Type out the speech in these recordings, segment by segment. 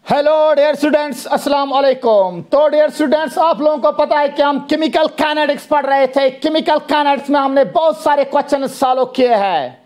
Hello dear students, अस्सलाम वालेकुम। तो डियर स्टूडेंट्स, आप लोगों को पता है कि हम केमिकल काइनेटिक्स पढ़ रहे थे। केमिकल काइनेटिक्स में हमने बहुत सारे क्वेश्चन सॉल्व किए हैं।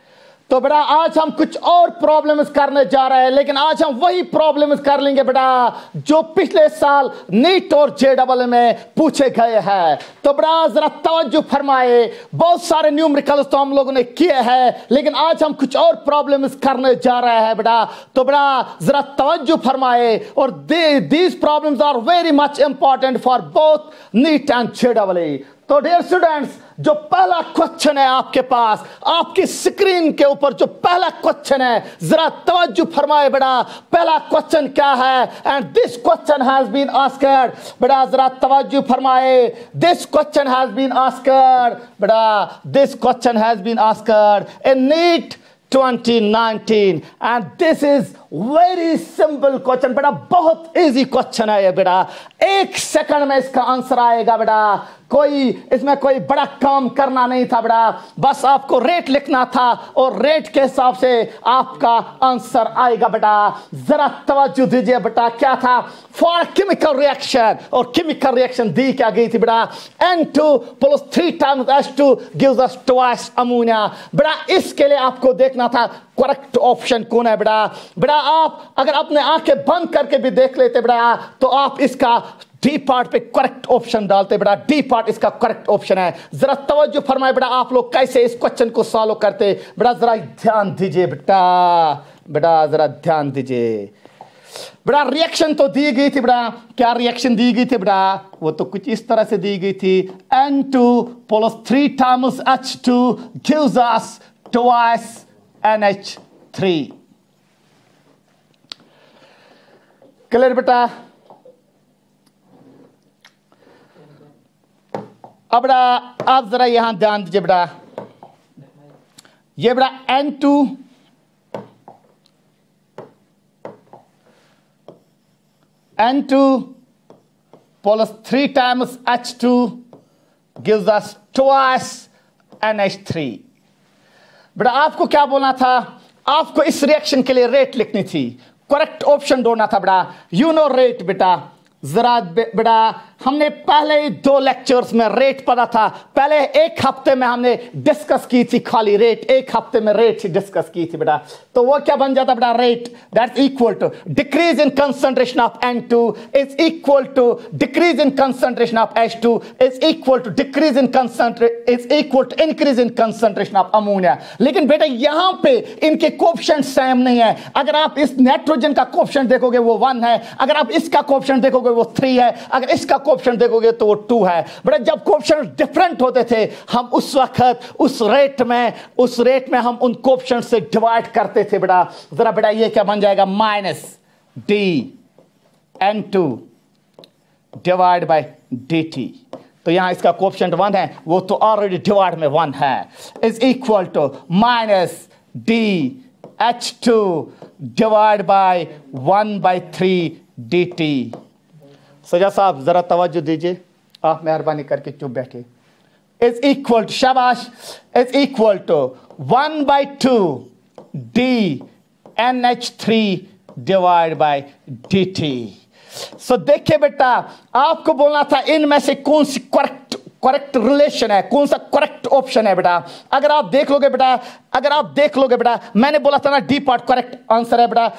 तो बेटा आज हम कुछ और प्रॉब्लम्स करने जा रहे हैं, लेकिन आज हम वही प्रॉब्लम्स कर लेंगे बेटा जो पिछले साल नीट और जेडबल में पूछे गए हैं। तो बेटा जरा तवज्जो फरमाए। बहुत सारे न्यूमेरिकल्स तो हम लोगों ने किए हैं, लेकिन आज हम कुछ और प्रॉब्लम्स करने जा रहे हैं बेटा। तो बेटा जरा तवज्जो फरमाए। और these problems are very much important for both NEET and जेडबल। तो डियर स्टूडेंट्स, जो पहला क्वेश्चन है आपके पास, आपकी स्क्रीन के ऊपर जो पहला क्वेश्चन है, जरा तवज्जो फरमाए बेटा। पहला क्वेश्चन क्या है? And this question has been asked. बेटा जरा तवज्जो फरमाए। This question has been asked बेटा। This question has been asked in NEET 2019 and this is very simple question बेटा। बहुत इजी क्वेश्चन है ये बेटा। 1 सेकंड में इसका आंसर आएगा बेटा। इसमें कोई बड़ा काम करना नहीं था बेटा, बस आपको रेट लिखना था और रेट के हिसाब से आपका आंसर आएगा बेटा। जरा तवज्जो दीजिए बेटा। क्या था? फॉर केमिकल रिएक्शन, और केमिकल रिएक्शन दी क्या गई थी बेटा? N2 + 3 times H2 gives us twice ammonia। बेटा इसके लिए आपको देखना था करेक्ट ऑप्शन कौन है बेटा। बेटा आप अगर अपने आंखें बंद करके भी देख लेते बेटा, तो आप इसका डी पार्ट पे करेक्ट ऑप्शन डालते बेटा। डी पार्ट इसका करेक्ट ऑप्शन है। जरा तवज्जो फरमाए बेटा। आप लोग कैसे इस क्वेश्चन को सॉल्व करते बेटा, जरा ध्यान दीजिए बेटा। बेटा जरा ध्यान दीजिए बेटा। रिएक्शन तो दी गई थी बेटा। क्या रिएक्शन दी गई थी बेटा? वो तो कुछ इस तरह से दी गई थी। N2 + 3 times H2 gives us twice NH3। Clear बेटा? अब बेटा आप जरा यहां ध्यान दीजिए बेटा। ये बेटा N2 + 3 times H2 gives us twice NH3। बेटा आपको क्या बोलना था? आपको इस रिएक्शन के लिए रेट लिखनी थी, करेक्ट ऑप्शन ढूंढना था बेटा। यू नो रेट बेटा। जरा बेटा हमने पहले ही 2 लेक्चर्स में रेट पढ़ा था। पहले 1 हफ्ते में हमने डिस्कस की थी खाली रेट। 1 हफ्ते में रेट ही डिस्कस की थी बेटा। तो वो क्या बन जाता बेटा? Rate that's equal to decrease in concentration of N2 is equal to decrease in concentration of H2 is equal to decrease in is equal to increase in concentration of ammonia. लेकिन बेटा यहां पे इनके कोएफिशिएंट सेम नहीं है। अगर आप इस नाइट्रोजन का कोएफिशिएंट देखोगे वो 1 है, अगर आप इसका कोएफिशिएंट देखोगे वो 3 है, अगर इसका कोएफिशिएंट देखोगे तो वो 2 है। बेटा जब कोएफिशिएंट डिफरेंट होते थे, हम उस वक्त उस रेट में हम उन कोएफिशिएंट से डिवाइड करते थे बेटा। जरा बेटा ये क्या बन जाएगा? -dN2 divide by dt। तो यहां इसका कोएफिशिएंट 1 है, वो तो ऑलरेडी डिवाइड में 1 है, is equal to -dH2 divide by 1/3 dt। सजा साहब जरा तवज्जो दीजिए, आप मेहरबानी करके चुप बैठिए। इज इक्वल टू, शाबाश, is equal to 1/2 dNH3 divide by dt। So देखिए बेटा, आपको बोलना था इनमें से कौन सी करेक्ट रिलेशन है, कौन सा करेक्ट ऑप्शन है बेटा। अगर आप देख लोगे बेटा, मैंने बोला था ना डी पार्ट करेक्ट आंसर है बेटा।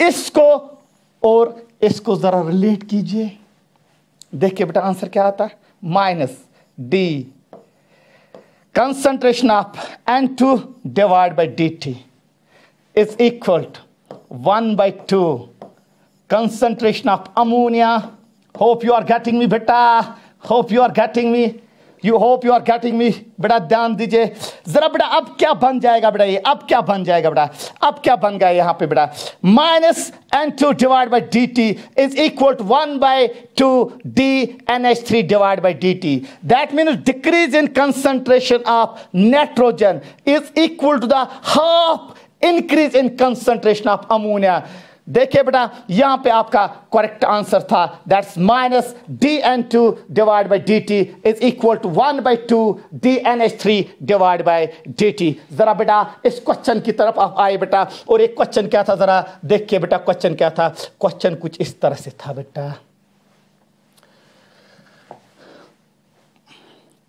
इसको और इसको जरा रिलेट कीजिए। देखिए बेटा आंसर क्या आता है? -d concentration of N2 divided by dt is equal to 1/2 concentration of ammonia। Hope you are getting me बेटा। Hope you are getting me। Hope you are getting me बेटा। ध्यान दीजिए जरा बेटा। अब क्या बन जाएगा बेटा? ये अब क्या बन जाएगा बेटा? अब क्या बन गया यहां पे बेटा? -N2 divide by dt is equal to 1/2 dNH3 divide by dt। That means decrease in concentration of nitrogen is equal to the half increase in concentration of ammonia. देखिए बेटा यहां पे आपका करेक्ट आंसर था, that's minus dN2 divide by dt is equal to 1/2 dNH3 divide by dt। जरा बेटा इस question की तरफ आप आए बेटा, और एक क्वेश्चन क्या था जरा देखिए बेटा, क्वेश्चन क्या था, क्वेश्चन कुछ इस तरह से था बेटा।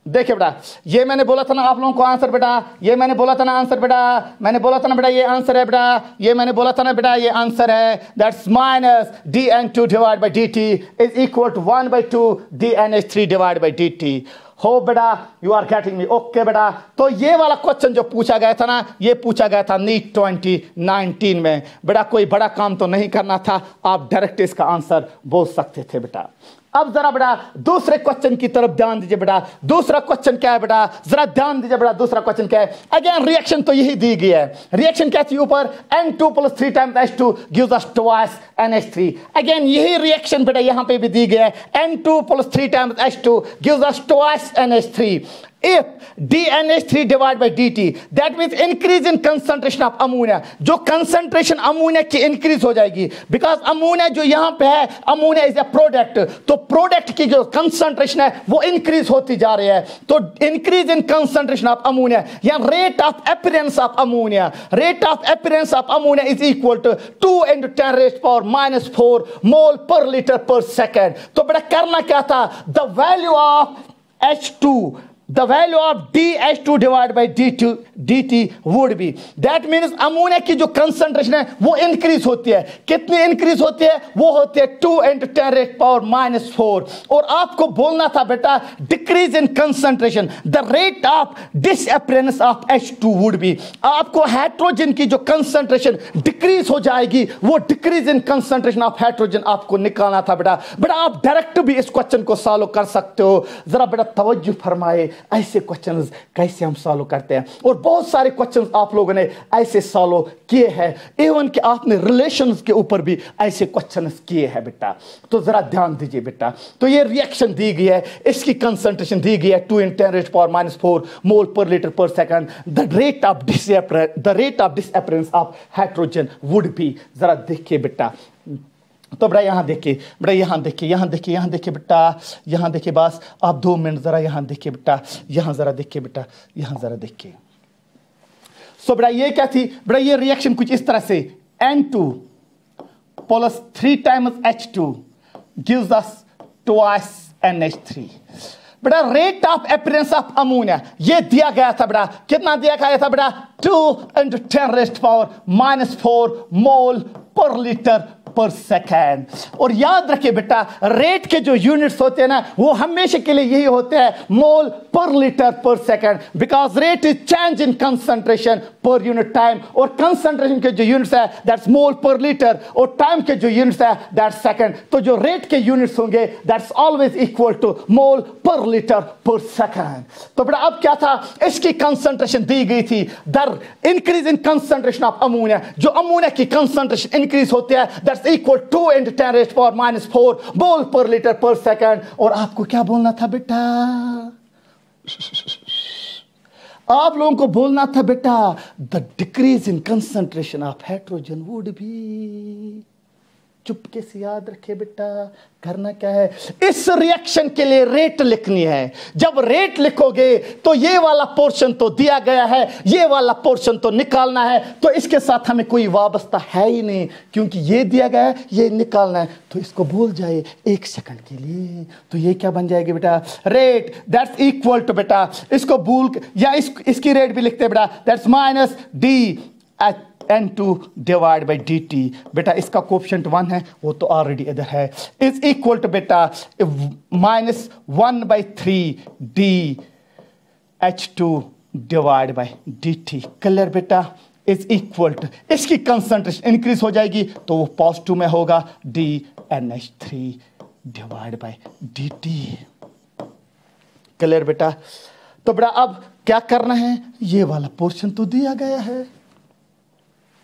देखिए बेटा ये मैंने बोला था ना आप लोगों को आंसर बेटा, ये मैंने बोला था ना आंसर बेटा, मैंने बोला था ना बेटा ये आंसर है बेटा, ये मैंने बोला था ना बेटा ये आंसर है, that's minus dN2 divide by dt is equal to 1/2 dNH3 divide by dt। हो बेटा you are getting me, okay बेटा। तो ये वाला क्वेश्चन जो पूछा गया था ना, ये पूछा गया था नीट 2019 में बेटा, कोई बड़ा काम तो नहीं करना था, आप डायरेक्ट इसका आंसर बोल सकते थे बेटा। अब जरा बेटा दूसरे क्वेश्चन की तरफ ध्यान दीजिए बेटा, दूसरा क्वेश्चन क्या है बेटा, जरा ध्यान दीजिए बेटा, दूसरा क्वेश्चन क्या है। अगेन रिएक्शन तो यही दी गई है, रिएक्शन क्या थी ऊपर, N2 + 3 times H2 gives us twice NH3। Again यही रिएक्शन बेटा यहां पे भी दी गई है, N2 + 3 times H2 gives us twice NH3। If dNH3 divided by dt, that means increase in concentration of ammonia, जो concentration अमोनिया की increase हो जाएगी, because अमोनिया जो यहाँ पे है, अमोनिया is a product, तो product की जो concentration है वो increase होती जा रही है। तो increase in concentration of ammonia या rate of appearance of ammonia, rate of appearance of ammonia is equal to 2 × 10⁻⁻⁴ mole per liter per second। तो बेटा करना क्या था, the value of H2, the value of dH2 divided by dt would be, that means ammonia की जो concentration है वो increase होती है, कितनी इंक्रीज होती है, वो होती है 2 × 10⁻⁴। और आपको बोलना था बेटा decrease in concentration, the rate of disappearance of H2 would be, आपको हाइड्रोजन की जो कंसंट्रेशन डिक्रीज हो जाएगी, वो decrease in concentration of hydrogen आपको निकालना था बेटा। बेटा आप डायरेक्ट भी इस क्वेश्चन को सॉल्व कर सकते हो, जरा बेटा तवज्जो फरमाए ऐसे क्वेश्चंस कैसे हम सॉल्व करते हैं, और बहुत सारे क्वेश्चंस आप लोगों ने ऐसे सॉल्व किए हैं, इवन कि आपने रिलेशंस के ऊपर भी ऐसे क्वेश्चंस किए हैं बेटा। तो जरा ध्यान दीजिए बेटा, तो ये रिएक्शन दी गई है, इसकी कंसंट्रेशन दी गई है 2 × 10⁻⁴ मोल पर लीटर पर second, the rate of disappearance of hydrogen would be, जरा देखिए बेटा। तो बेटा यहाँ देखिए बेटा, यहाँ देखिए, यहाँ देखिए, यहाँ देखिए बेटा, यहाँ देखिए, बस आप 2 मिनट जरा यहाँ देखिए बेटा, यहाँ जरा देखिए बेटा, यहाँ जरा देखिए। सो बेटा ये क्या थी बेटा, ये रिएक्शन कुछ इस तरह से, N2 + 3 times H2 gives us twice NH3। बेटा rate of appearance of ammonia ये दिया गया था बेटा, कितना दिया गया था बेटा, 2 × 10⁻⁴ मोल पर लीटर पर सेकेंड। और याद रखिए बेटा रेट के जो यूनिट्स होते हैं ना, वो हमेशा के लिए यही होते हैं, मोल पर लीटर पर second, because rate is change in concentration per unit time, और कंसंट्रेशन के जो यूनिट्स है दैट्स मोल पर लीटर, और टाइम के जो यूनिट्स है दैट्स सेकेंड। तो जो रेट के यूनिट्स होंगे दैट्स ऑलवेज इक्वल टू मोल पर लीटर पर सेकेंड। तो बेटा अब क्या था, इसकी कंसंट्रेशन दी गई थी, the increase in concentration of ammonia, जो अमोनिया की कंसंट्रेशन इंक्रीज होती है दैट्स इक्वल 2 × 10⁻⁴ मोल पर लीटर पर सेकेंड। और आपको क्या बोलना था बेटा, आप लोगों को बोलना था बेटा the decrease in concentration of hydrogen would be, चुपके से याद रखे बेटा, करना क्या है, इस रिएक्शन के लिए रेट लिखनी है। जब रेट लिखोगे तो ये वाला पोर्शन तो दिया गया है, ये वाला पोर्शन तो निकालना है, तो इसके साथ हमें कोई वाबस्ता है ही नहीं, क्योंकि ये दिया गया है, ये निकालना है, तो इसको भूल जाए 1 सेकंड के लिए। तो ये क्या बन जाएगी बेटा, रेट दैट्स इक्वल टू बेटा, इसको भूल या इसकी रेट भी लिखते हैं बेटा, that's minus dN2 divide by dt। बेटा इसका कोफिशिएंट 1 है, वो तो ऑलरेडी इधर है, इज इक्वल टू बेटा -1/3 dH2 divide by dt। Clear बेटा, इज इक्वल टू, इसकी कंसंट्रेशन इंक्रीज हो जाएगी तो वो पॉजिटिव में होगा, dNH3 divide by dt। Clear बेटा। तो बेटा अब क्या करना है, ये वाला पोर्शन तो दिया गया है,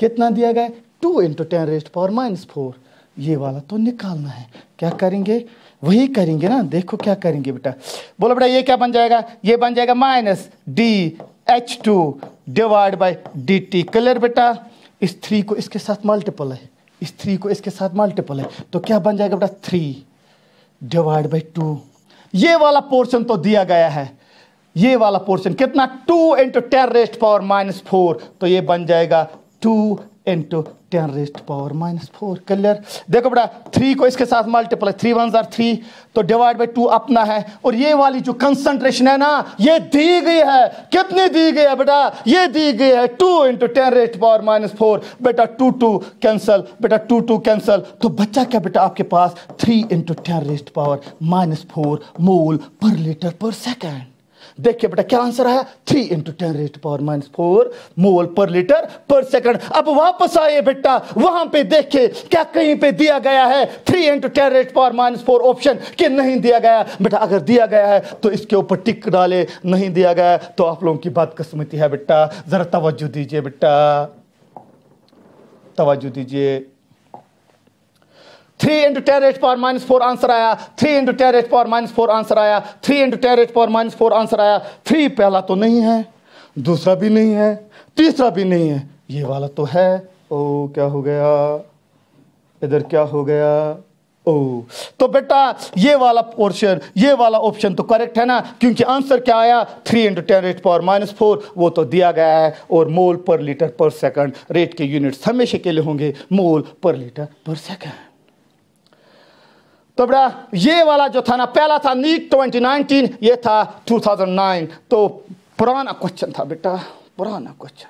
कितना दिया गया, 2 × 10⁻⁴, ये वाला तो निकालना है। क्या करेंगे, वही करेंगे ना, देखो क्या करेंगे बेटा, बोलो बेटा ये क्या बन जाएगा, ये बन जाएगा -dH2 divide by dt। Clear बेटा, इस 3 को इसके साथ मल्टीपल है, इस 3 को इसके साथ मल्टीपल है तो क्या बन जाएगा बेटा 3 डिवाइड बाई 2। ये वाला पोर्शन तो दिया गया है, ये वाला पोर्शन कितना 2 इंटू 10 रेस्ट पावर माइनस 4 तो ये बन जाएगा 2 into 10 raised power minus 4। Clear. देखो बेटा 3 को इसके साथ मल्टीपल है 3 1 3 तो डिवाइड बाई 2 अपना है और ये वाली जो कंसंट्रेशन है ना ये दी गई है, कितनी दी गई है बेटा, ये दी गई है 2 इंटू 10 रेस्ट पावर माइनस 4। बेटा 2 2 कैंसल, बेटा 2 2 कैंसल तो बच्चा क्या बेटा आपके पास 3 इंटू 10 रेस्ट पावर माइनस 4 मोल पर लीटर पर सेकेंड। देखिए बेटा क्या आंसर आया 3 इंटू 10 रेस्ट पावर माइनस 4 मोल पर लीटर पर सेकंड। अब वापस आए बेटा वहां पे देखे क्या कहीं पे दिया गया है 3 into 10 raised power minus 4 option कि नहीं दिया गया। बेटा अगर दिया गया है तो इसके ऊपर टिक डाले, नहीं दिया गया तो आप लोगों की बदकिस्मती है बेटा। जरा तवज्जो दीजिए बेटा, तवज्जो दीजिए। 3 into 10 raised power minus 4 answer आया, 3 into 10 raised power minus 4 answer आया, 3 into 10 raised power minus 4 answer आया। 3 पहला तो नहीं है, दूसरा भी नहीं है, तीसरा भी नहीं है, ये वाला तो है। ओ क्या हो गया, इधर क्या हो गया, ओ तो बेटा ये वाला पोर्शन, ये वाला ऑप्शन तो करेक्ट है ना, क्योंकि आंसर क्या आया 3 इंटू 10 रेस्ट पावर माइनस 4 वो तो दिया गया है और मोल पर लीटर पर सेकंड रेट के यूनिट्स हमेशा के लिए होंगे मोल पर लीटर पर सेकंड। तो बेटा ये वाला जो था ना पहला था नीट 2019, ये था 2009 तो पुराना क्वेश्चन था बेटा, पुराना क्वेश्चन।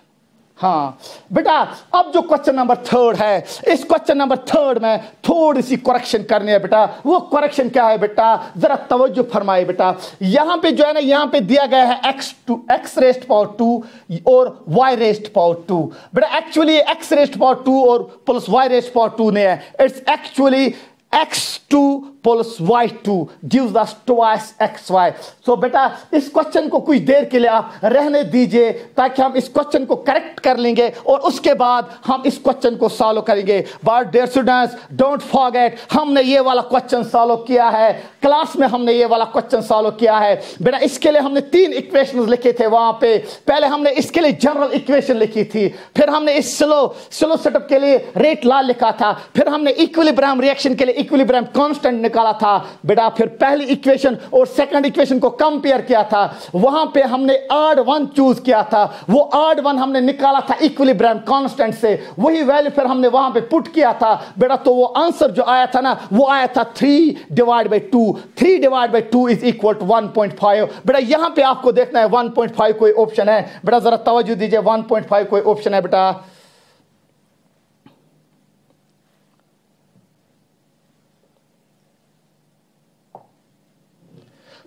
हाँ बेटा अब जो क्वेश्चन नंबर 3 है, इस क्वेश्चन नंबर 3 में थोड़ी सी करेक्शन करनी है बेटा। वो करेक्शन क्या है बेटा, जरा तवज्जो फरमाए बेटा। यहां पे जो है ना, यहां पे दिया गया है x रेस्ट पावर 2 और y रेस्ट पावर 2। बेटा एक्चुअली x रेस्ट पावर 2 और प्लस y रेस्ट पावर 2 नहीं है, it's actually x2 plus y2 gives us twice xy। so बेटा इस क्वेश्चन को कुछ देर के लिए आप रहने दीजिए ताकि हम इस क्वेश्चन को करेक्ट कर लेंगे और उसके बाद हम इस क्वेश्चन को सॉल्व करेंगे। But dear students don't forget हमने ये वाला क्वेश्चन सॉल्व किया है, क्लास में हमने ये वाला क्वेश्चन सॉल्व किया है। बेटा इसके लिए हमने 3 इक्वेशंस लिखे थे वहां पे। पहले हमने इसके लिए जनरल इक्वेशन लिखी थी, फिर हमने इस स्लो सेटअप के लिए रेट लॉ लिखा था, फिर हमने इक्विलिब्रियम रिएक्शन के लिए इक्विलिब्रियम कांस्टेंट निकाला था बेटा, फिर पहली इक्वेशन और सेकंड इक्वेशन को कंपेयर किया था, वहां पे हमने ऑड वन चूज किया था, वो ऑड वन हमने निकाला था इक्विलिब्रियम कांस्टेंट से, वही वैल्यू फिर हमने वहां पे पुट किया था बेटा। तो वो आंसर जो आया था ना वो आया था 3 divide by 2, 3 divide by 2 is equal to 1.5। बेटा यहां पे आपको देखना है 1.5 कोई ऑप्शन है बेटा, जरा तवज्जो दीजिए 1.5 कोई ऑप्शन है बेटा।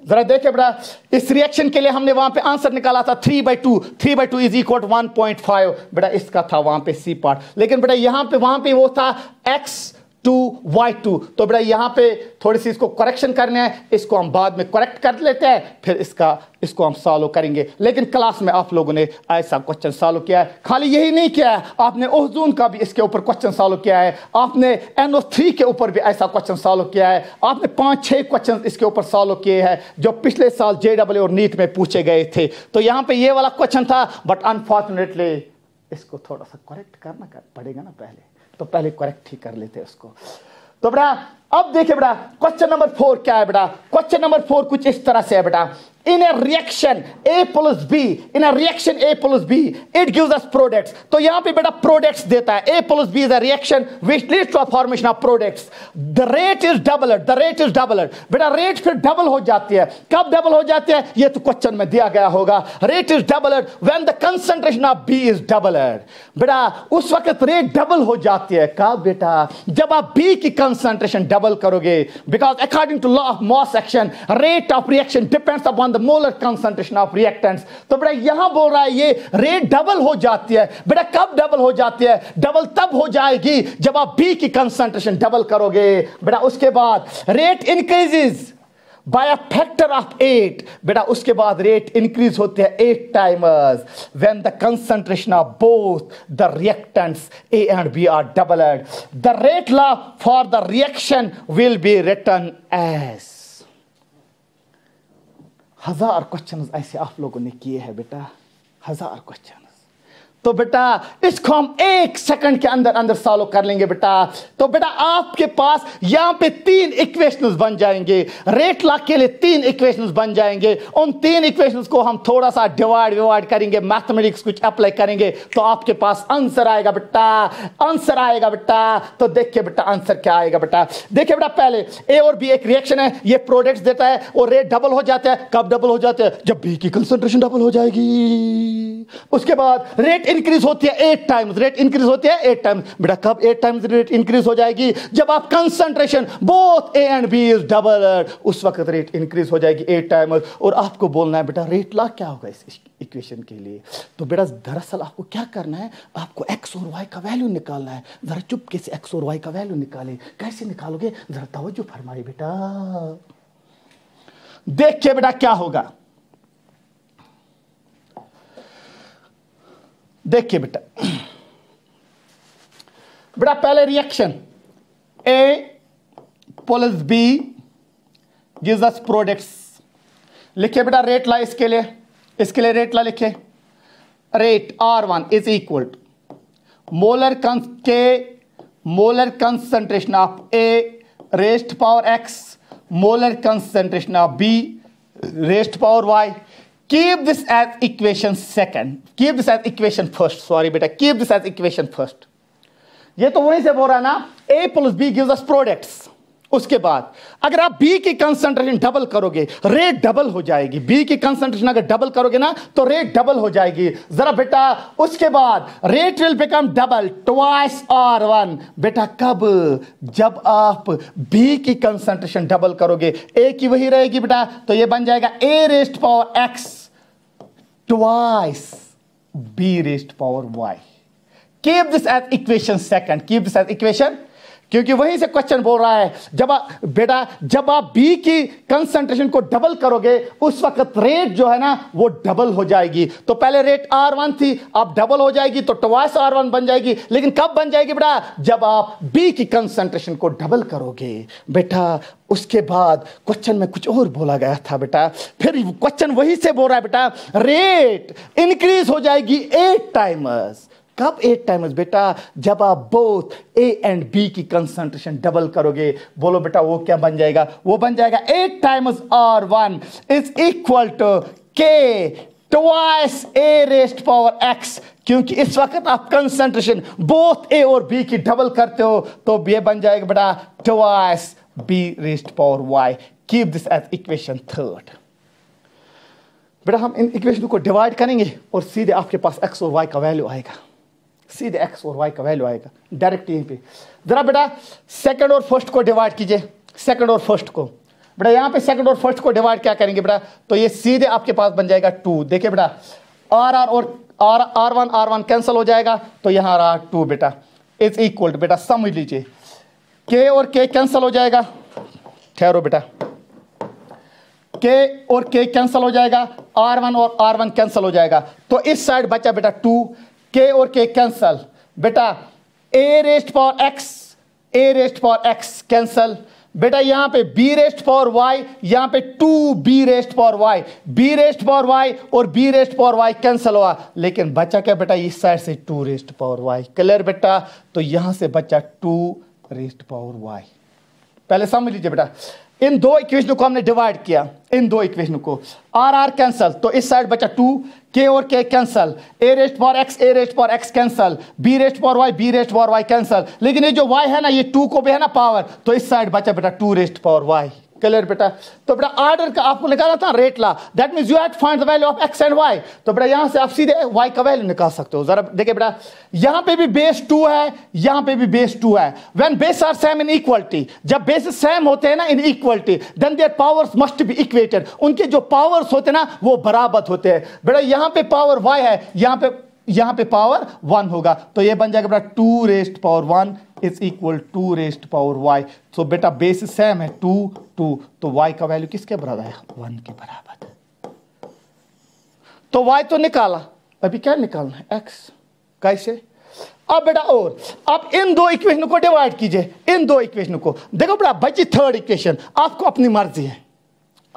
जरा देखिए बेटा इस रिएक्शन के लिए हमने वहां पे आंसर निकाला था 3/2 इज इक्वल टू 1.5 बेटा, इसका था वहां पे सी पार्ट। लेकिन बेटा यहां पे वहां पे वो था x2 y2, तो बेटा यहां पे थोड़ी सी इसको करेक्शन करने हैं, इसको हम बाद में करेक्ट कर लेते हैं, फिर इसको हम सॉल्व करेंगे। लेकिन क्लास में आप लोगों ने ऐसा क्वेश्चन सॉल्व किया है, खाली यही नहीं किया है, आपने ओजोन का भी इसके ऊपर क्वेश्चन सॉल्व किया है, आपने NO3 के ऊपर भी ऐसा क्वेश्चन सॉल्व किया है, आपने 5-6 क्वेश्चन इसके ऊपर सॉल्व किए हैं जो पिछले साल JEE और नीट में पूछे गए थे। तो यहां पे ये वाला क्वेश्चन था, बट अनफॉर्चुनेटली इसको थोड़ा सा करेक्ट करना पड़ेगा ना, पहले तो पहले करेक्ट ही कर लेते उसको। तो बेटा अब देखिए बेटा क्वेश्चन नंबर 4 क्या है बेटा। क्वेश्चन नंबर 4 कुछ इस तरह से है बेटा, in a reaction A plus B, in a reaction A plus B, it gives us products। तो यहां पे बेटा products देता है, A plus B is a reaction which leads to a formation of products। The rate is doubled, the rate is doubled। बेटा rate फिर double हो जाती है, कब डबल हो जाती है ये तो क्वेश्चन में दिया गया होगा। Rate is doubled when the concentration of B is doubled. बेटा उस वक्त रेट डबल हो जाती है, कब बेटा, जब आप B की कंसंट्रेशन डबल करोगे, because according to law of mass action rate of reaction depends upon molar concentration of reactants. तो बेटा यहां बोल रहा है ये रेट डबल हो जाती है। बेटा कब डबल हो जाती है, डबल तब हो जाएगी जब आप बी की कंसंट्रेशन डबल करोगे। बेटा उसके बाद rate increases by a factor of 8। बेटा उसके बाद रेट इंक्रीज होते हैं 8 times when the concentration of both the reactants A and B are doubled. The rate law for the reaction will be written as. 1000 question ऐसे आप लोगों ने किए हैं बेटा, 1000 क्वेश्चन। तो बेटा इसको हम 1 सेकंड के अंदर अंदर सॉल्व कर लेंगे बेटा। तो बेटा आपके पास यहां पे 3 इक्वेशंस बन जाएंगे, रेट लॉ के लिए 3 इक्वेशंस बन जाएंगे। उन 3 इक्वेशंस को हम थोड़ा सा डिवाइड करेंगे, मैथमेटिक्स कुछ अप्लाई करेंगे, तो आपके पास आंसर आएगा बेटा, आंसर आएगा बेटा। तो देखिए बेटा आंसर क्या आएगा बेटा। देखिए बेटा पहले ए और बी एक रिएक्शन है, ये प्रोडक्ट्स देता है और रेट डबल हो जाता है। कब डबल हो जाता है? जब बी की कंसंट्रेशन डबल हो जाएगी। उसके बाद रेट इंक्रीज होती है 8 टाइम्स, रेट इंक्रीज होती है 8 टाइम्स। बेटा कब 8 टाइम्स रेट इंक्रीज हो जाएगी? जब आप concentration both A and B is double, उस वक्त रेट इंक्रीज हो जाएगी 8 टाइम्स। और आपको बोलना है बेटा रेट लॉ क्या होगा इस इक्वेशन के लिए। तो बेटा दरअसल आपको क्या करना है, आपको एक्स और वाई का वैल्यू निकालना है। जरा चुपके से एक्स और वाई का वैल्यू निकाले। कैसे निकालोगे? जरा तवज्जो फरमाइए बेटा। देखिए बेटा क्या होगा, देखिए बेटा। बेटा पहले reaction A plus B gives us products. लिखिए बेटा रेट ला इसके लिए रेट ला लिखिए। Rate R1 is equal to molar concentration of A raised power X, molar concentration of B raised power Y. Keep this as equation second. Keep this as equation first. Sorry बेटा, keep this as equation first. ये तो वहीं से बोल रहा है ना, A plus B gives us products. उसके बाद अगर आप B की कंसंट्रेशन डबल करोगे, रेट डबल हो जाएगी। B की कंसंट्रेशन अगर डबल करोगे ना तो रेट डबल हो जाएगी। जरा बेटा उसके बाद rate will become double, twice R1। बेटा कब? जब आप B की कंसंट्रेशन डबल करोगे। A की वही रहेगी बेटा, तो ये बन जाएगा A raised power X twice B raised power Y। Keep this as equation second, keep this as equation, क्योंकि वहीं से क्वेश्चन बोल रहा है जब आप बी की कंसंट्रेशन को डबल करोगे उस वक्त रेट जो है ना वो डबल हो जाएगी। तो पहले रेट R1 थी, अब डबल हो जाएगी तो ट्वाइस R1 बन जाएगी। लेकिन कब बन जाएगी बेटा? जब आप बी की कंसंट्रेशन को डबल करोगे। बेटा उसके बाद क्वेश्चन में कुछ और बोला गया था बेटा, फिर क्वेश्चन वहीं से बोल रहा है बेटा रेट इंक्रीज हो जाएगी 8 टाइम्स। कब 8 टाइम्स बेटा? जब आप बोथ ए एंड बी की कंसंट्रेशन डबल करोगे। बोलो बेटा वो क्या बन जाएगा? वो बन जाएगा 8 times R1 is equal to k twice A raised power x. क्योंकि इस वक्त आप कंसंट्रेशन बोथ ए और बी की डबल करते हो, तो ये बन जाएगा बेटा twice B raised power Y. Keep this as equation third. बेटा हम इन इक्वेशन को डिवाइड करेंगे और सीधे आपके पास एक्स और वाई का वैल्यू आएगा, सीधे एक्स और वाई का वैल्यू आएगा डायरेक्ट यहीं पे। जरा बेटा सेकंड और फर्स्ट को डिवाइड कीजिए, सेकंड और फर्स्ट को। बेटा यहां पे सेकंड और फर्स्ट को डिवाइड क्या करेंगे बेटा? तो ये सीधे आपके पास बन जाएगा 2। देखिए बेटा R1 कैंसिल हो जाएगा, तो यहां रहा 2 बेटा इज इक्वल टू, बेटा समझ लीजिए K और K कैंसिल हो जाएगा। ठहरो बेटा, K और K कैंसिल हो जाएगा, R1 और R1 कैंसिल हो जाएगा। तो इस साइड बचा बेटा 2, K और K कैंसल। बेटा A raised power X cancel. बेटा यहां पे B रेस्ट पावर Y, यहां पे 2B rest power Y, B raised power Y और B raised power Y cancel हुआ। लेकिन बचा क्या बेटा? इस साइड से 2 रेस्ट पावर Y। क्लियर बेटा? तो यहां से बचा 2 रेस्ट पावर Y। पहले समझ लीजिए बेटा, इन दो इक्वेशन को हमने डिवाइड किया, इन दो इक्वेशन को R कैंसल, तो इस साइड बचा 2, K और K cancel, A raised power X cancel, B raised power Y, B raised power Y cancel. लेकिन ये जो Y है ना, ये 2 को भी है ना पावर, तो इस साइड बचा बेटा 2 रेस्ट पावर Y। क्लियर बेटा? तो बेटा ऑर्डर का आपको निकाला था rate law, that means you have to find the value of x and y। तो बेटा यहां से आप सीधे y का वैल्यू निकाल सकते हो। जरा देखिए बेटा, यहां पे भी बेस 2 है, यहां पे भी बेस 2 है। When base are same in equality, जब बेस सेम होते हैं ना in equality, then their powers must be equated. उनके जो पावर्स होते हैं ना वो बराबर होते हैं। बेटा यहां पे पावर y है, यहां पे पावर 1 होगा, तो ये बन जाएगा बेटा 2 rest power 1 is equal 2 rest power y। तो बेटा बेस सेम है 2 2, तो y का वैल्यू किसके बराबर है? 1 के बराबर। तो y तो निकाला, अभी क्या निकालना है? x। कैसे? अब बेटा और आप इन दो इक्वेशन को डिवाइड कीजिए, इन दो इक्वेशन को। देखो बेटा बची थर्ड इक्वेशन, आपको अपनी मर्जी है,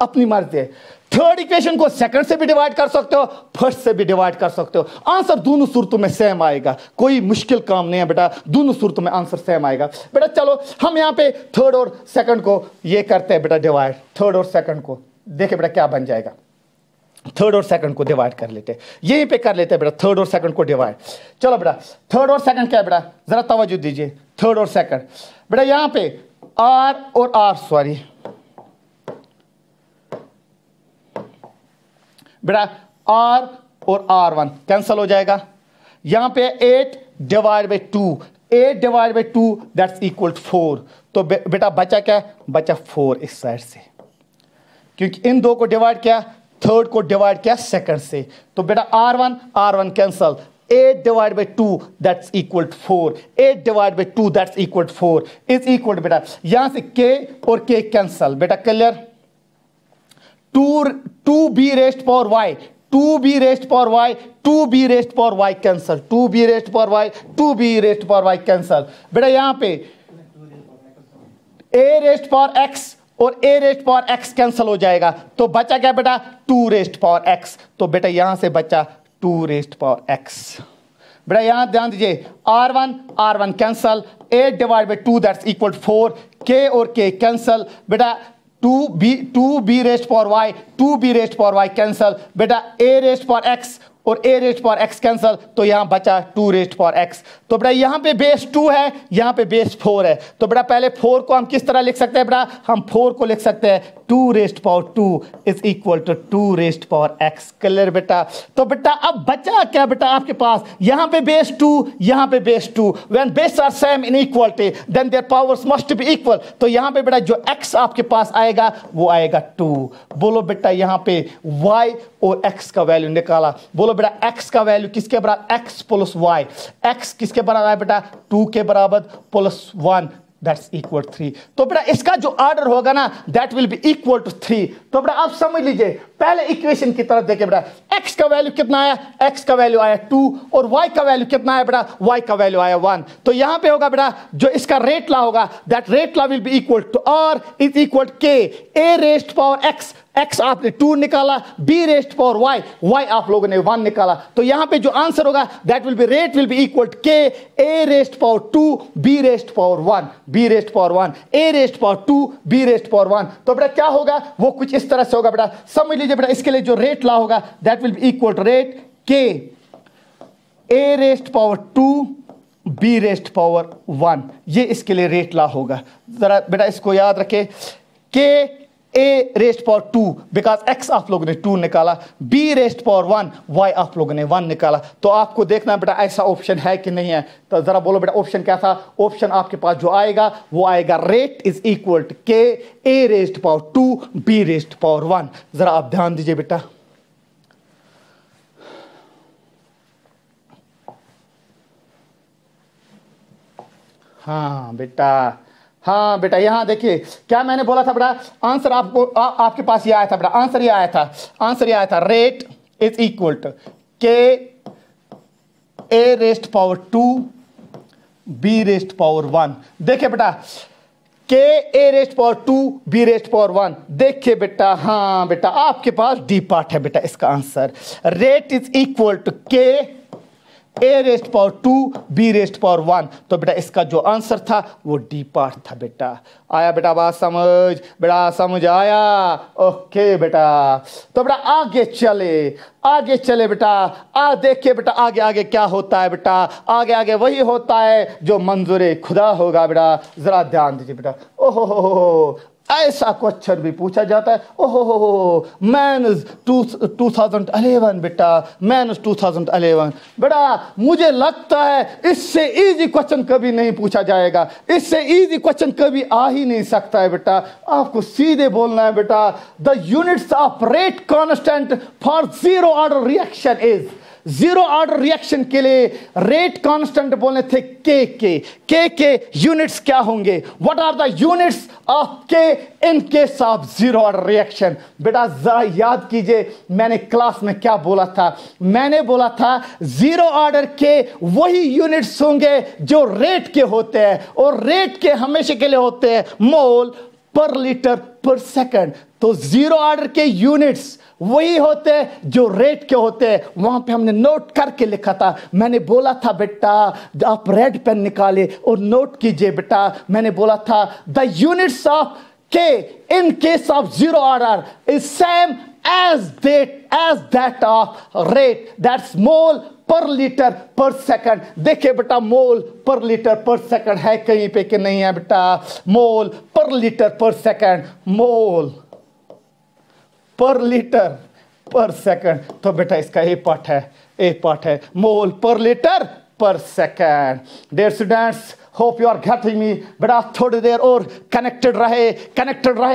अपनी मर्जी है। थर्ड इक्वेशन को सेकंड से भी डिवाइड कर सकते हो, फर्स्ट से भी डिवाइड कर सकते हो, आंसर दोनों सूरतों में सेम आएगा। कोई मुश्किल काम नहीं है बेटा, दोनों सूरतों में आंसर सेम आएगा। बेटा चलो हम यहाँ पे थर्ड और सेकंड को ये करते हैं बेटा डिवाइड, थर्ड और सेकंड को देखे बेटा क्या बन जाएगा। थर्ड और सेकंड को डिवाइड कर लेते हैं, यहीं पे कर लेते हैं बेटा थर्ड और सेकंड को डिवाइड। चलो बेटा थर्ड और सेकंड क्या है बेटा, जरा तवज्जो दीजिए। थर्ड और सेकंड बेटा यहाँ पे आर और आर, सॉरी बेटा आर और R1 कैंसल हो जाएगा। यहां पे 8 divide by 2, 8 divide by 2 that's equal to 4। तो बेटा बचा क्या, बचा 4 इस साइड से, क्योंकि इन दो को डिवाइड किया, थर्ड को डिवाइड किया सेकंड से। तो बेटा R1 cancel, 8 divide by 2 that's equal to 4, 8 divide by 2 that's equal to 4 is equal to बेटा यहां से k और k कैंसल। बेटा clear, 2b raised power y, 2b raised power y, 2b raised power y cancel, 2b raised power y, 2b raised power y cancel. बेटा यहां पे a raised power x और a raised power x cancel हो जाएगा। तो बचा क्या बेटा 2 raised power x। तो बेटा यहां से बचा 2 raised power x। बेटा यहां ध्यान दीजिए, R1 cancel, 8 divide by 2 that's equal to 4, k और k कैंसल। बेटा 2b raised power y, 2b raised power y cancel. बेटा a raised power x और a raised power x cancel, तो यहां बचा 2 raised power x। तो बेटा यहां पे बेस 2 है, यहां पे बेस 4 है। तो बेटा पहले 4 को हम किस तरह लिख सकते हैं बेटा, हम 4 को लिख सकते हैं 2 raised power 2 is equal to 2 raised power x। Clear बेटा। तो बेटा अब बचा क्या बेटा आपके पास, यहां पे बेस 2, यहां पे base 2, when base are same in equality then their powers must be equal. तो यहां पे बेटा जो x आपके पास आएगा वो आएगा 2। बोलो बेटा यहां पे y और x का वैल्यू निकाला। बोलो बेटा x का वैल्यू किसके बराबर, x प्लस y, x किसके बराबर है बेटा 2 के बराबर प्लस 1 दैट्स इक्वल 3। तो बेटा इसका जो ऑर्डर होगा ना that will be equal to 3। तो बेटा आप समझ लीजिए, पहले इक्वेशन की तरफ देखिए बेटा, x का वैल्यू कितना आया, x का वैल्यू आया 2 और y का वैल्यू कितना आया बेटा, y का वैल्यू आया 1। तो यहां पे होगा बेटा जो इसका रेट ला होगा that rate law will be equal to r is equal to k, a raised power x, x आपने 2 निकाला, b raised power y, y आप लोगों ने 1 निकाला। तो यहां पे जो आंसर होगा that will be rate will be equal to k, a raised power 2, b raised power 1, b raised power 1, a raised power 2, b raised power 1। तो बेटा क्या होगा, वो कुछ इस तरह से होगा बेटा, समझ लीजिए बेटा इसके लिए जो रेट ला होगा that will be equal to rate k, a raised power 2, b raised power 1। ये इसके लिए रेट ला होगा। जरा बेटा इसको याद रखें, k a raised power 2 because x आप लोगों ने 2 निकाला, b रेज्ड पावर 1, y आप लोगों ने 1 निकाला। तो आपको देखना बेटा ऐसा ऑप्शन है कि नहीं है। तो जरा बोलो बेटा ऑप्शन क्या था, ऑप्शन आपके पास जो आएगा वो आएगा rate is equal to k, a raised power 2, b raised power 1। जरा आप ध्यान दीजिए बेटा, हाँ बेटा यहां देखिए क्या मैंने बोला था बेटा, आंसर आपको आपके पास ये आया था बेटा, आंसर ये आया था rate is equal to k a raised power 2 b raised power 1। देखिए बेटा k a raised power 2 b raised power 1। देखिए बेटा, हाँ बेटा आपके पास डी पार्ट है बेटा इसका answer, rate is equal to k a raised power 2 b raised power 1। तो बेटा इसका जो आंसर था वो डी पार्ट था बेटा। आया बेटा बात समझ, बेटा समझ आया, ओके बेटा। तो बेटा आगे चले बेटा, देखिए बेटा आगे क्या होता है बेटा, आगे वही होता है जो मंजूर खुदा होगा बेटा। जरा ध्यान दीजिए बेटा, ओहो ऐसा क्वेश्चन भी पूछा जाता है, ओहो मैंस 2011 बेटा, मैंस 2011 बेटा। मुझे लगता है इससे इजी क्वेश्चन कभी नहीं पूछा जाएगा, इससे इजी क्वेश्चन कभी आ ही नहीं सकता है बेटा। आपको सीधे बोलना है बेटा, the units of rate constant for zero order reaction is, zero order reaction के लिए रेट कांस्टेंट बोलने थे के यूनिट्स क्या होंगे, what are the units of K in case of zero order reaction. बेटा जरा याद कीजिए मैंने क्लास में क्या बोला था, मैंने बोला था जीरो ऑर्डर के वही यूनिट्स होंगे जो रेट के होते हैं, और रेट के हमेशा के लिए होते हैं मोल, पर लीटर पर सेकंड। तो जीरो ऑर्डर के यूनिट्स वही होते हैं जो रेट के होते हैं। वहां पे हमने नोट करके लिखा था। मैंने बोला था बेटा आप रेड पेन निकाले और नोट कीजिए बेटा। मैंने बोला था the units of K in case of zero order is same as that of rate, that's mole per liter per second। देखिए बेटा मोल पर लीटर पर सेकंड है कहीं पे कि नहीं है बेटा? मोल पर लीटर पर सेकंड, मोल पर लीटर पर सेकंड। तो बेटा इसका ए पार्ट है मोल पर लीटर पर second. Dear students, hope you are getting me. बेटा थोड़ी देर और कनेक्टेड रहे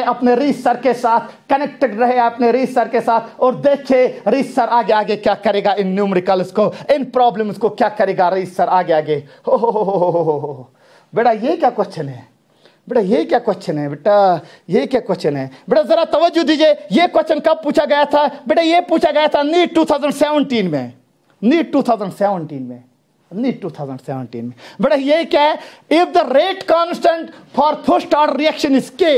अपने रिसर्च के साथ, कनेक्टेड रहे अपने रिसर्च के साथ और देखिए रिसर्च आगे क्या करेगा इन न्यूमेरिकल्स को, इन प्रॉब्लम्स को क्या करेगा रिसर्च आगे। हो बेटा ये क्या क्वेश्चन है? बेटा ये क्या क्वेश्चन है? बेटा जरा तवज्जो दीजिए। ये क्वेश्चन कब पूछा गया था? बेटा ये पूछा गया था नीट 2017 में। बेटा ये क्या है? If the rate constant for first order reaction is K,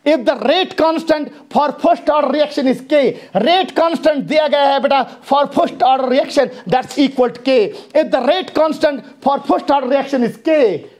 if the rate constant for first order reaction is K, rate constant दिया गया है बेटा for first order reaction that's equal to K. If the rate constant for first order reaction is K,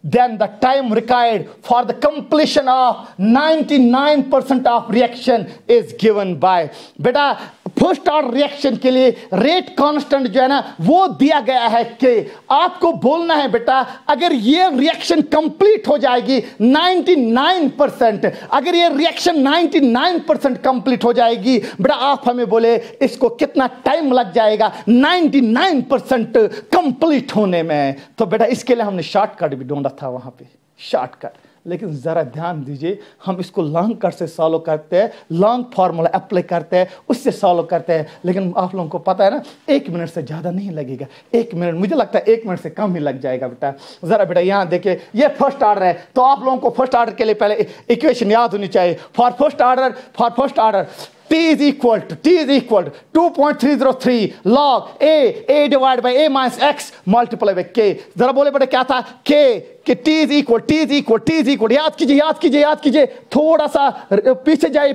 then the time required for the completion of 99% of reaction is given by। बेटा first order reaction के लिए rate constant जो है ना वो दिया गया है कि आपको बोलना है बेटा अगर ये रिएक्शन कंप्लीट हो जाएगी 99%, अगर ये रिएक्शन 99% कंप्लीट हो जाएगी बेटा आप हमें बोले इसको कितना टाइम लग जाएगा 99% कंप्लीट होने में। तो बेटा इसके लिए हमने शॉर्टकट भी ढूंढा था वहां पे, शॉर्टकट। लेकिन जरा ध्यान दीजिए हम इसको लॉन्ग कट से सॉल्व करते हैं, लॉन्ग फार्मूला अप्लाई करते हैं, उससे सॉल्व करते हैं। लेकिन आप लोगों को पता है ना 1 मिनट से ज्यादा नहीं लगेगा, 1 मिनट, मुझे लगता है 1 मिनट से कम ही लग जाएगा बेटा। जरा बेटा यहाँ देखिए ये फर्स्ट ऑर्डर है तो आप लोगों को फर्स्ट ऑर्डर के लिए पहले इक्वेशन याद होनी चाहिए। For first order T is equal to 2.303 log A divided by A minus X multiplied by K। जरा बोले बेटा क्या था? K T is equal। याद कीजिए थोड़ा सा पीछे जाए।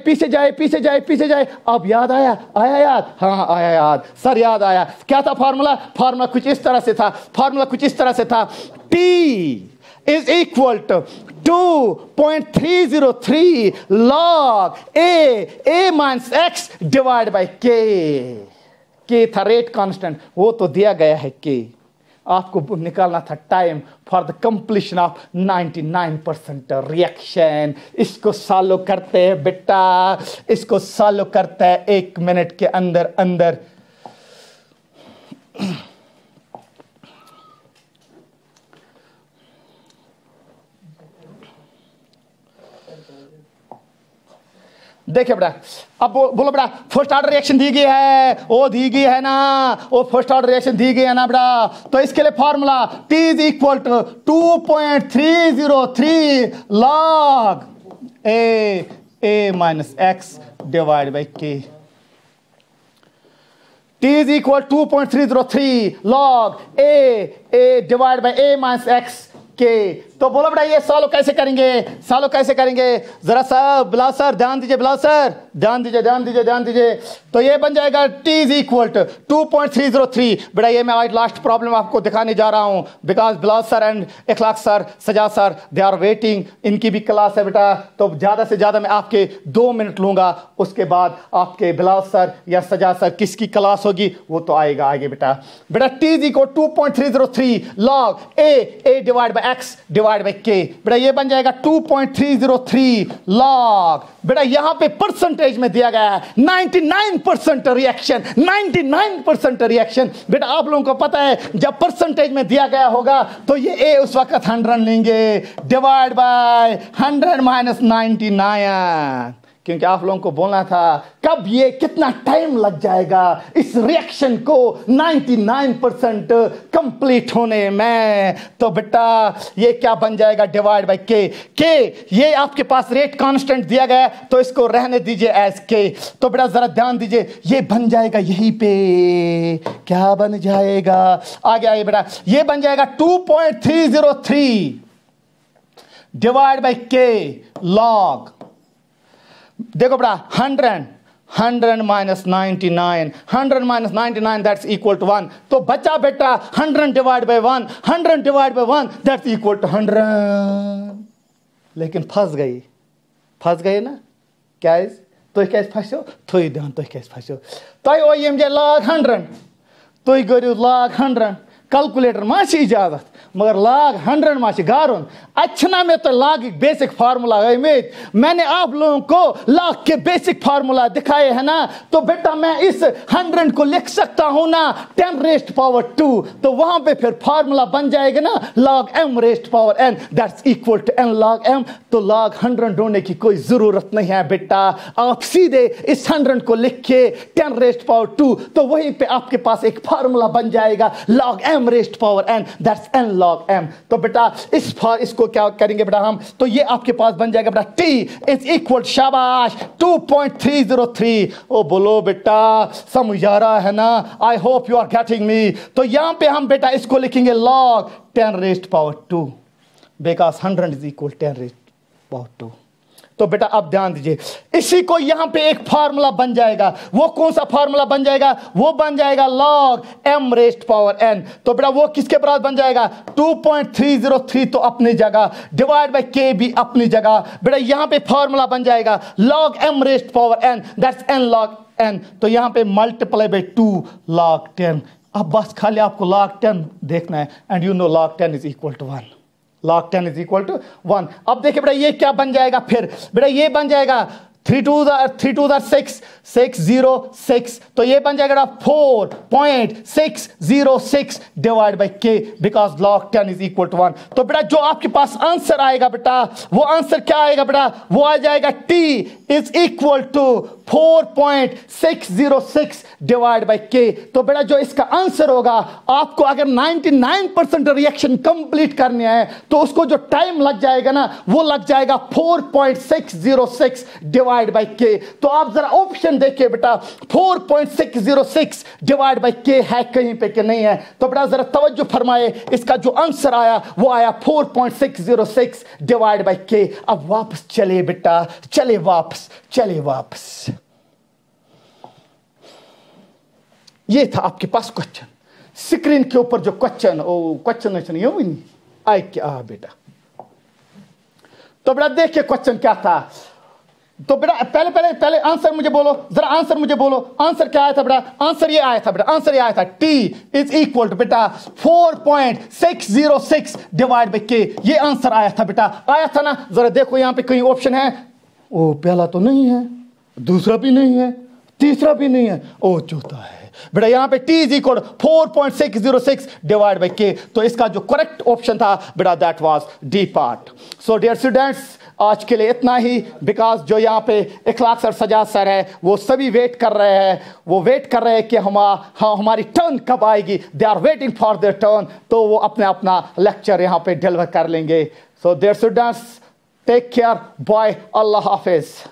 अब याद आया? हाँ आया याद सर, याद आया। क्या था फार्मूला कुछ इस तरह से था T is equal to 2.303 log A minus X divided by K था रेट कांस्टेंट, वो तो दिया गया है K। आपको निकालना था time for the completion of 99% reaction. इसको सॉल्व करते हैं बेटा, 1 मिनट के अंदर। देखिए बेटा अब बोलो बेटा फर्स्ट ऑर्डर रिएक्शन दी गई है, फर्स्ट ऑर्डर रिएक्शन दी गई है ना बेटा। तो इसके लिए formula T is equal to 2.303 log A minus X divide by K। T is equal 2.303 log A divide by A minus X K। तो बोलो बेटा ये सॉल्व कैसे करेंगे? जरा सा बिलाल सर ध्यान दीजिए, ध्यान दीजिए। तो ये बन जाएगा T इज इक्वल टू 2.303। बेटा ये मैं आज लास्ट प्रॉब्लम आपको दिखाने जा रहा हूं because Bilal sir and Ikhlaq sir, सजा सर दे आर वेटिंग, इनकी भी क्लास है बेटा। तो ज्यादा से ज्यादा मैं आपके 2 मिनट लूंगा, उसके बाद आपके बिलाल सर या सजा सर किसकी क्लास होगी वो तो आएगा आगे बेटा। T is equal 2.303 log A divide by X divide by K। बेटा ये बन जाएगा 2.303 log, बेटा यहां पे परसेंटेज में दिया गया है 99% रिएक्शन। बेटा आप लोगों को पता है जब परसेंटेज में दिया गया होगा तो ये A उस वक्त 100 लेंगे डिवाइड बाय 100 माइनस 99, क्योंकि आप लोगों को बोलना था कब ये कितना टाइम लग जाएगा इस रिएक्शन को 99% कंप्लीट होने में। तो बेटा ये क्या बन जाएगा डिवाइड बाय के ये आपके पास रेट कांस्टेंट दिया गया तो इसको रहने दीजिए एज के। तो बेटा जरा ध्यान दीजिए ये बन जाएगा यहीं पे क्या बन जाएगा, आगे आइए बेटा, ये बन जाएगा 2.303 डिवाइड बाई के लॉग, देखो बेटा 100 minus 99, 100 minus 99 that's equal to 1। तो बचा बेटा 100 divide by 1, 100 divide by 1 that's equal to 100। लेकिन फंस गई ना क्या? तुम क्या फंसो? थो ध्यान, तुम क्या फंसो? तुम यम लाग 100, तुम करो लाग 100, कैलकुलेटर मा इजाजत, मगर लाग 100 मा गारुन। अच्छा मैं तो लाग बेसिक फार्मूला मैंने आप लोगों को लाग के बेसिक फार्मूला दिखाए है ना। तो बेटा मैं इस 100 को लिख सकता हूं ना 10 रेस्ट पावर 2, तो वहां पे फिर फार्मूला बन जाएगा ना log m raised power n that's equal to n log m। तो log 100 ढूंढने की कोई जरूरत नहीं है बेटा, आप सीधे इस 100 को लिख के 10 रेस्ट पावर 2, तो वहीं पे आपके पास एक फार्मूला बन जाएगा log m raised power n that's n log m। तो बेटा इसको क्या करेंगे बेटा हम? तो ये आपके पास बन जाएगा बेटा t इज इक्वल, शाबाश, 2.303। ओ बोलो बेटा समझ आ रहा है ना? I hope you are getting me. तो यहां पे हम बेटा इसको लिखेंगे log 10 raised power 2 because 100 is equal 10 raised power 2। तो बेटा अब ध्यान दीजिए, इसी को यहां पे एक फार्मूला बन जाएगा। वो कौन सा फार्मूला बन जाएगा? वो बन जाएगा log m raised power n। तो बेटा वो किसके बराबर बन जाएगा? 2.303 तो अपनी जगह, डिवाइड बाय k भी अपनी जगह। बेटा यहां पे फार्मूला बन जाएगा log m raised power n that's n log n। तो यहां पे मल्टीप्लाई बाय 2 log 10। अब बस खाली आपको log 10 देखना है, and you know log 10 is equal to 1। log 10 is equal to 1। अब देखिए बेटा ये क्या बन जाएगा फिर? बेटा ये बन जाएगा 3 2 6 606। तो ये बन जाएगा 4.606 divide by K, because log 10 is equal to 1। तो बेटा जो आपके पास आंसर आएगा बेटा, वो आंसर क्या आएगा बेटा? वो आ जाएगा t is equal to 4.606 divide by K. तो बेटा जो इसका आंसर होगा, आपको अगर 99% रिएक्शन कंप्लीट करने हैं तो उसको जो टाइम लग जाएगा ना, वो लग जाएगा 4.606 डिवाइड बाई के। तो आप जरा ऑप्शन देखिए बेटा, 4.606 डिवाइड बाई के है कहीं पे कि नहीं है? तो बेटा जरा तवज्जो फरमाए, इसका जो आंसर आया वो आया 4.606 डिवाइड बाई के। अब वापस चले बेटा, चले वापस। ये था आपके पास क्वेश्चन, स्क्रीन के ऊपर जो क्वेश्चन ये हुई नहीं आई क्या बेटा? तो बेटा देखिए क्वेश्चन क्या था। तो बेटा पहले आंसर मुझे बोलो, जरा आंसर मुझे बोलो, आंसर क्या आया था बेटा? आंसर ये आया था बेटा, आंसर ये आया था t इज इक्वल टू बेटा 4.606 डिवाइड बाई के। ये आंसर आया था बेटा, आया था ना? जरा देखो यहां पे कहीं ऑप्शन है? ओ पहला तो नहीं है, दूसरा भी नहीं है, तीसरा भी नहीं है, ओ चौथा है बेटा। यहां पे t is equal 4.606 divide by K. तो इसका जो करेक्ट ऑप्शन था बेटा that was D part. So dear students, आज के लिए इतना ही, बिकॉज जो यहाँ पे इखलाक सर, सजाद सर है, वो सभी वेट कर रहे हैं, कि हमारी टर्न कब आएगी। They are waiting for their turn. तो वो अपना लेक्चर यहाँ पे डिलीवर कर लेंगे। So dear students, take care, bye, अल्लाह हाफिज।